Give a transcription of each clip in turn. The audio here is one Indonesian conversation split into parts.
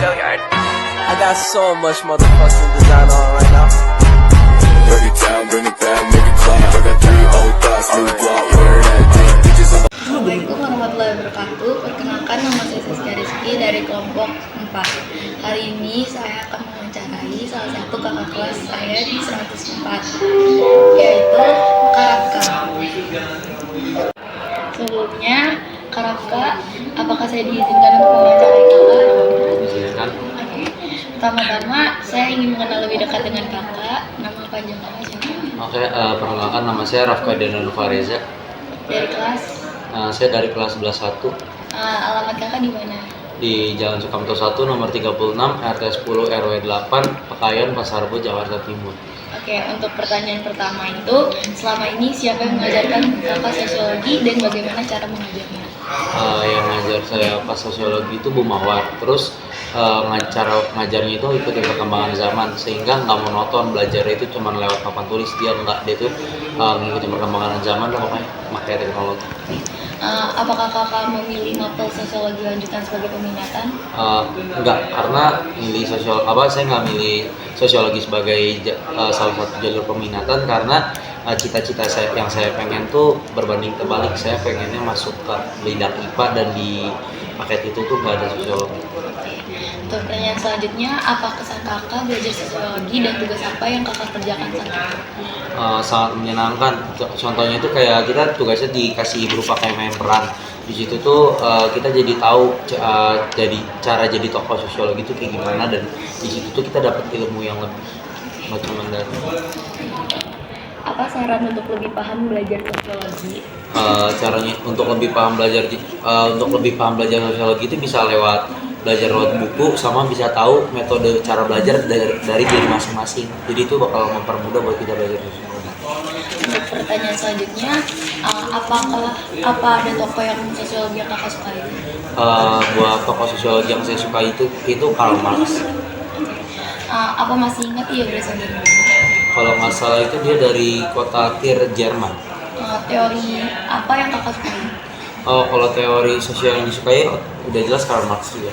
I got so much motherfucking design on right now. Break it down, bring it back, make it clap. I got 3 old thoughts, new block, where that deep bitches on. Assalamualaikum warahmatullahi wabarakatuh. Perkenalkan, nama saya Saskia Rizky dari kelompok 4. Hari ini saya akan mewawancarai salah satu kakak kelas saya di 104, yaitu Karaka. Sebelumnya, Karaka, apakah saya diizinkan untuk mewawancarai kakak? Silakan. Oke. Pertama-tama, saya ingin mengenal lebih dekat dengan kakak. Nama panjang kakak siapa? Oke, perkenalkan nama saya Rafka Denanova Reza. Dari kelas? Saya dari kelas 11-1 Alamat kakak di mana? di Jalan Sukamto 1 nomor 36 RT 10 RW 8 Pekayon Pasar Rebo Jakarta Timur. Oke, untuk pertanyaan pertama itu, selama ini siapa yang mengajarkan kakak sosiologi dan bagaimana cara mengajarnya? Yang ngajar saya pas sosiologi itu Bu Mawar. Terus cara ngajarnya itu ikutin perkembangan zaman sehingga nggak monoton belajar itu cuma lewat papan tulis. Dia itu mengikuti perkembangan zaman dan pokoknya pakai teknologi. Apakah kakak memilih mapel sosiologi lanjutan sebagai peminatan? Enggak, karena saya nggak milih sosiologi sebagai salah satu jalur peminatan karena cita-cita yang saya pengen tuh berbanding terbalik. Saya pengennya masuk ke lidah IPA dan di paket itu tuh nggak ada sosiologi. Untuk pertanyaan selanjutnya, apa kesan kakak belajar sosiologi dan tugas apa yang kakak kerjakan saat itu? Sangat menyenangkan. Contohnya itu kayak kita tugasnya dikasih berupa kayak main peran. Di situ tuh kita jadi tahu cara jadi tokoh sosiologi itu kayak gimana, dan di situ tuh kita dapat ilmu yang lebih macam dari. Apa saran untuk lebih paham belajar sosiologi? Caranya untuk lebih paham belajar sosiologi itu bisa belajar lewat buku, sama bisa tahu metode cara belajar dari diri masing-masing. Jadi itu bakal mempermudah buat kita belajar sosiologi. Untuk pertanyaan selanjutnya, apa ada tokoh yang sosiologi yang kakak sukai? Buat tokoh sosiologi yang saya suka itu Karl Marx. Apa masih ingat ia berasal dari mana? Kalau nggak salah itu dia dari kota Trier, Jerman. Teori apa yang kakak sukai? Kalau teori sosial yang disukai udah jelas Karl Marx juga.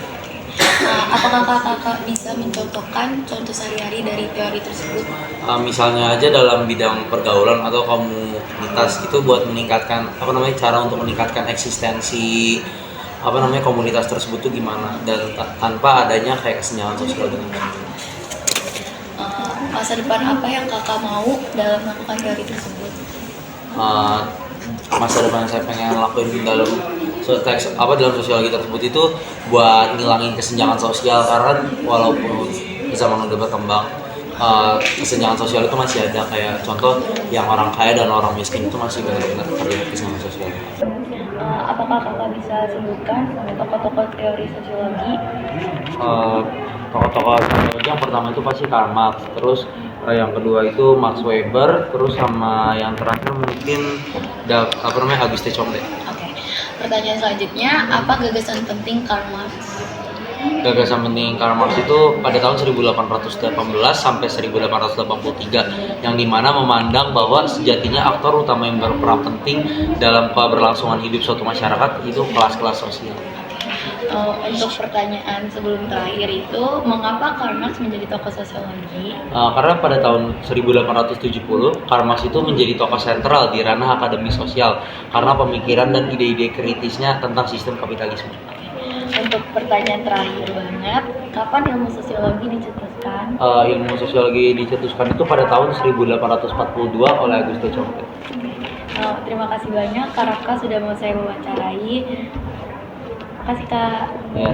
Apakah kakak bisa mencontohkan contoh sehari-hari dari teori tersebut? Misalnya aja dalam bidang pergaulan atau komunitas itu buat meningkatkan cara untuk meningkatkan eksistensi komunitas tersebut tuh gimana, dan tanpa adanya kayak kesenjangan sosial dengan Masa depan apa yang kakak mau dalam melakukan teori tersebut? Masa depan saya pengen lakuin dalam sosiologi tersebut itu buat ngilangin kesenjangan sosial, karena walaupun zaman udah berkembang kesenjangan sosial itu masih ada, kayak contoh yang orang kaya dan orang miskin itu masih benar-benar terlihat kesenjangan sosial. Apakah kakak bisa sebutkan tokoh-tokoh teori sosiologi? Tokoh-tokoh sosiologi yang pertama itu pasti Karl Marx, terus yang kedua itu Max Weber, terus sama yang terakhir mungkin Auguste Comte. Oke. Pertanyaan selanjutnya, apa gagasan penting Karl Marx? Gagasan penting Karl Marx itu pada tahun 1818 sampai 1883, yang dimana memandang bahwa sejatinya aktor utama yang berperan penting dalam keberlangsungan hidup suatu masyarakat itu kelas-kelas sosial. Untuk pertanyaan sebelum terakhir itu, mengapa Karl Marx menjadi tokoh sosiologi? Karena pada tahun 1870 Karl Marx itu menjadi tokoh sentral di ranah akademi sosial karena pemikiran dan ide-ide kritisnya tentang sistem kapitalisme. Untuk pertanyaan terakhir banget, kapan ilmu sosiologi dicetuskan? Ilmu sosiologi dicetuskan itu pada tahun 1842 oleh Auguste Comte. Terima kasih banyak Kak Raka sudah mau saya wawancarai. Terima kasih Kak. Ya.